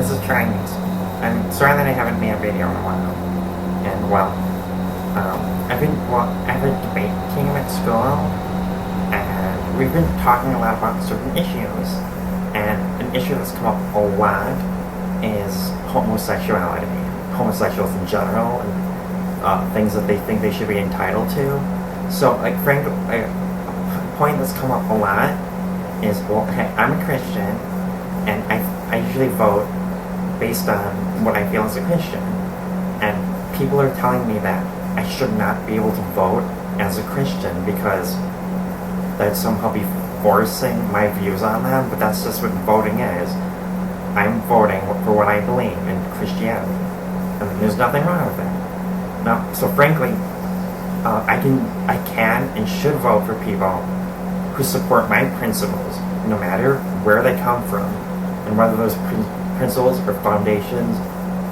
this is Chinese. I'm sorry that I haven't made a video in a while. And I've been debate team at school, and we've been talking a lot about certain issues. And an issue that's come up a lot is homosexuality, homosexuals in general, and things that they think they should be entitled to. So, like, frankly, a point that's come up a lot is, well, hey, I'm a Christian, and I usually vote based on what I feel as a Christian. And people are telling me that I should not be able to vote as a Christian because that'd somehow be forcing my views on them, but that's just what voting is. I'm voting for what I believe in Christianity, and there's nothing wrong with that. Now, so frankly, I can and should vote for people who support my principles, no matter where they come from, and whether those principles are foundations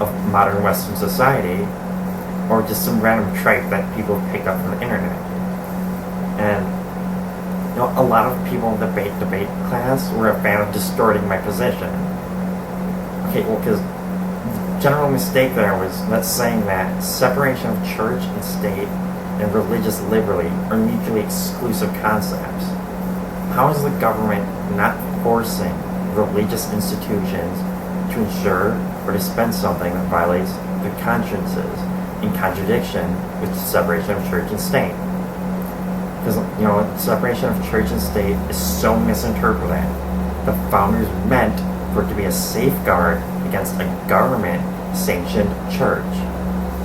of modern Western society, or just some random tripe that people pick up from the internet. And a lot of people in debate class were a fan of distorting my position. Okay, well, because the general mistake there was that's saying that separation of church and state and religious liberty are mutually exclusive concepts. How is the government not forcing religious institutions to ensure or dispense something that violates their consciences in contradiction with separation of church and state? Because, separation of church and state is so misinterpreted. The founders meant for it to be a safeguard against a government-sanctioned church.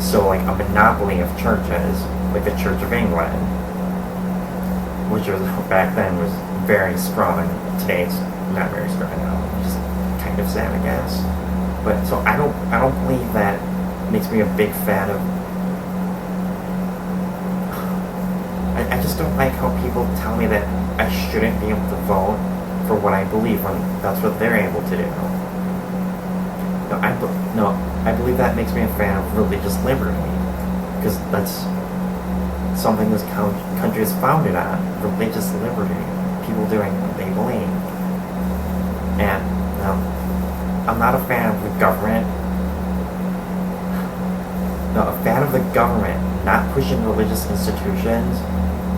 So, like, a monopoly of churches, like the Church of England, which was back then was very strong. Today it's not very strong now, which is kind of sad, I guess. But so I don't believe that makes me a big fan of. I just don't like how people tell me that I shouldn't be able to vote for what I believe when that's what they're able to do. I believe that makes me a fan of religious liberty, because that's something this country is founded on, religious liberty, people doing what they believe. And I'm not a fan of the government. No, a fan of the government not pushing religious institutions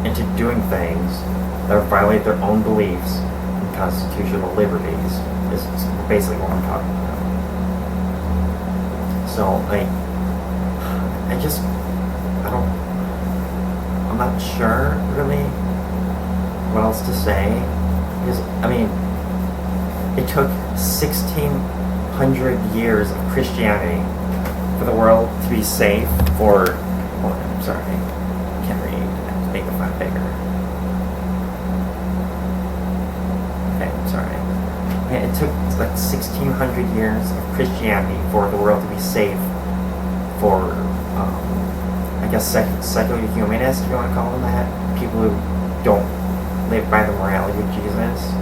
into doing things that violate their own beliefs and constitutional liberties is basically what I'm talking about. So, I'm not sure really what else to say, because it took 1,600 years of Christianity for the world to be safe for. I'm sorry, I can't read. I have to make the font bigger. Okay, I'm sorry. It took like 1,600 years of Christianity for the world to be safe for, I guess, secular humanists, if you want to call them that, people who don't live by the morality of Jesus.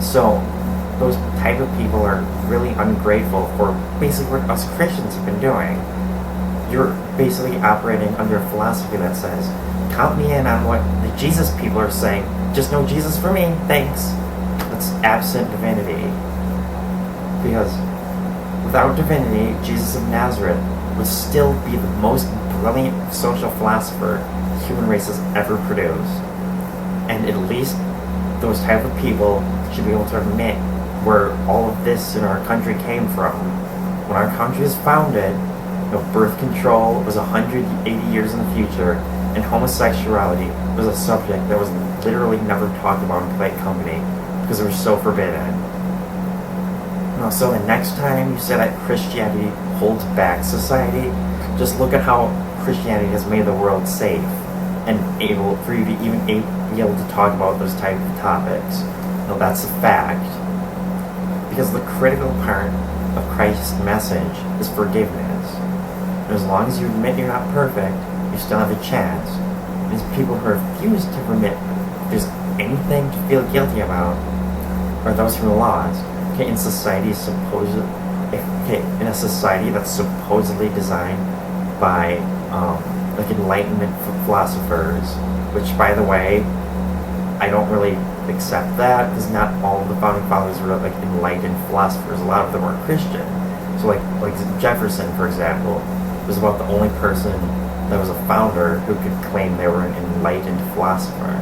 So those type of people are really ungrateful for basically what us Christians have been doing. You're basically operating under a philosophy that says, count me in on what the Jesus people are saying, just no Jesus for me, thanks. That's absent divinity. Because without divinity, Jesus of Nazareth would still be the most brilliant social philosopher the human race has ever produced. And at least those type of people should be able to admit where all of this in our country came from. When our country was founded, birth control was 180 years in the future, and homosexuality was a subject that was literally never talked about in polite company because it was so forbidden. So the next time you say that Christianity holds back society, just look at how Christianity has made the world safe and able for you to even be able to talk about those type of topics. That's a fact. Because the critical part of Christ's message is forgiveness. And as long as you admit you're not perfect, you still have a chance. These people who refuse to admit there's anything to feel guilty about are those who are lost. In a society that's supposedly designed by Enlightenment philosophers, which, by the way, I don't really accept that because not all of the founding fathers were like enlightened philosophers. A lot of them were Christian. So like Jefferson, for example, was about the only person that was a founder who could claim they were an enlightened philosopher.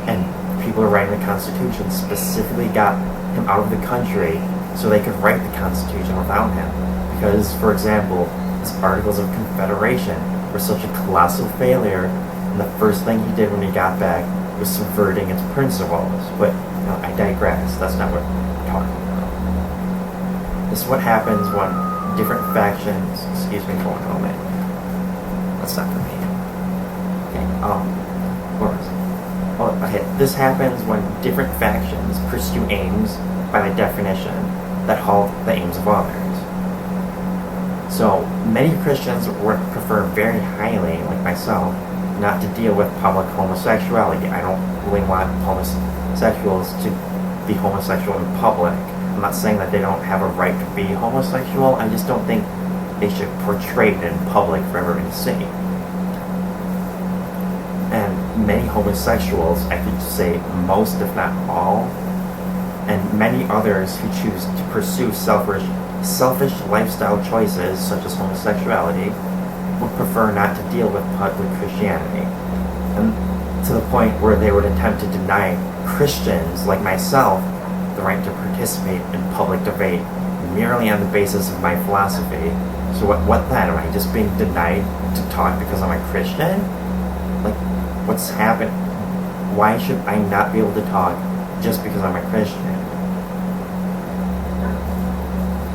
And people who were writing the Constitution specifically got him out of the country so they could write the Constitution without him. Because, for example, his Articles of Confederation were such a colossal failure, and the first thing he did when he got back was subverting its principles. But I digress. That's not what we're talking about. This is what happens when different factions. Excuse me for one moment. That's not for me. Okay. Where was it? Oh, okay. This happens when different factions pursue aims, by definition, that halt the aims of others. So many Christians would prefer very highly, like myself, not to deal with public homosexuality. I don't really want homosexuals to be homosexual in public. I'm not saying that they don't have a right to be homosexual. I just don't think they should portray it in public for everyone to see. And many homosexuals, I could say most if not all, and many others who choose to pursue selfish lifestyle choices such as homosexuality would prefer not to deal with public Christianity, and to the point where they would attempt to deny Christians like myself the right to participate in public debate merely on the basis of my philosophy. So what then? Am I just being denied to talk because I'm a Christian? Like, what's happened? Why should I not be able to talk just because I'm a Christian?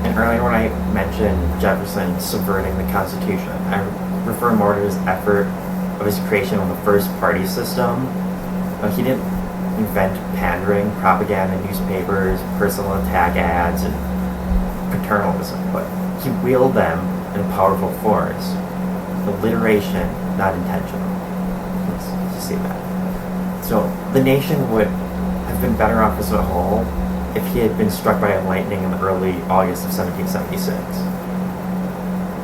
And earlier when I mentioned Jefferson subverting the Constitution, I refer more to his effort of his creation of the first party system. He didn't invent pandering, propaganda, newspapers, personal attack ads, and paternalism, but he wielded them in a powerful force. Alliteration, not intentional. Let's see that. So the nation would have been better off as a whole if he had been struck by a lightning in the early August of 1776.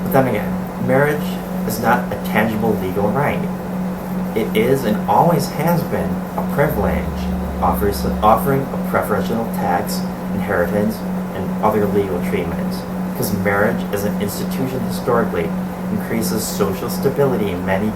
But then again, marriage is not a tangible legal right. It is and always has been a privilege, offering a preferential tax, inheritance, and other legal treatments. Because marriage as an institution historically increases social stability in many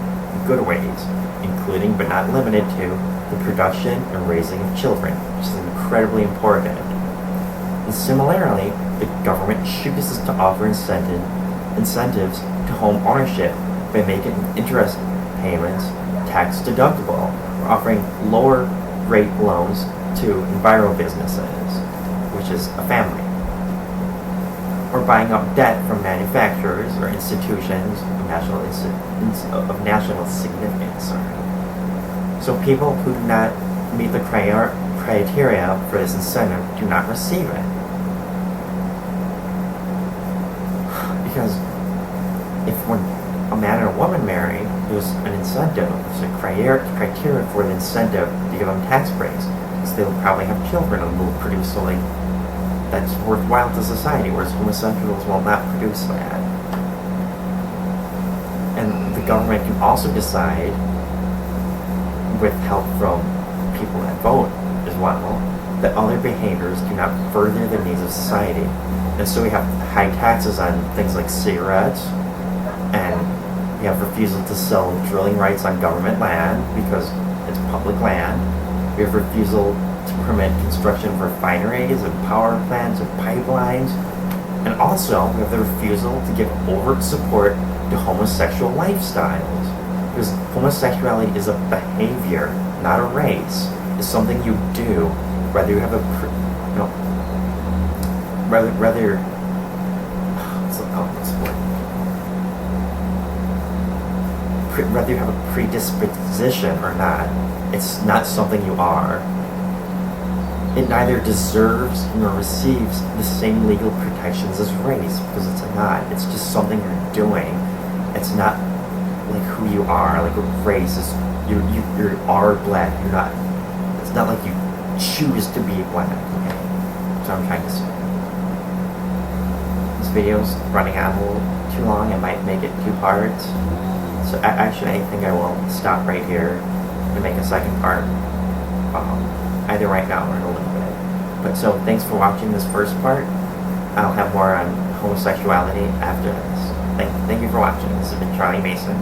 good ways, including but not limited to the production and raising of children, which is incredibly important. And similarly, the government chooses to offer incentives to home ownership by making interest payments tax deductible, or offering lower rate loans to enviro businesses, which is a family, or buying up debt from manufacturers or institutions of national significance. So people who do not meet the criteria for this incentive do not receive it. Because if when a man and a woman marry, there's an incentive, there's a criteria for the incentive to give them tax breaks, because they'll probably have children and will produce something that's worthwhile to society, whereas homosexuals will not produce that. And the government can also decide, with help from people that vote as well, that other behaviors do not further the needs of society. And so we have high taxes on things like cigarettes, and we have refusal to sell drilling rights on government land because it's public land. We have refusal to permit construction of refineries and power plants and pipelines. And also, we have the refusal to give overt support to homosexual lifestyles. Because homosexuality is a behavior, not a race. It's something you do, whether you have whether you have a predisposition or not. It's not something you are. It neither deserves nor receives the same legal protections as race, because it's not. It's just something you're doing. It's not like who you are. Like race is you are black. You're not. It's not like you choose to be black. Okay, that's what I'm trying to say. This video's running on a little too long. I might make it 2 parts. So actually, I think I will stop right here and make a second part. either right now or in a little bit. But so thanks for watching this first part. I'll have more on homosexuality after this. Thank you for watching. This has been Charlie Mason.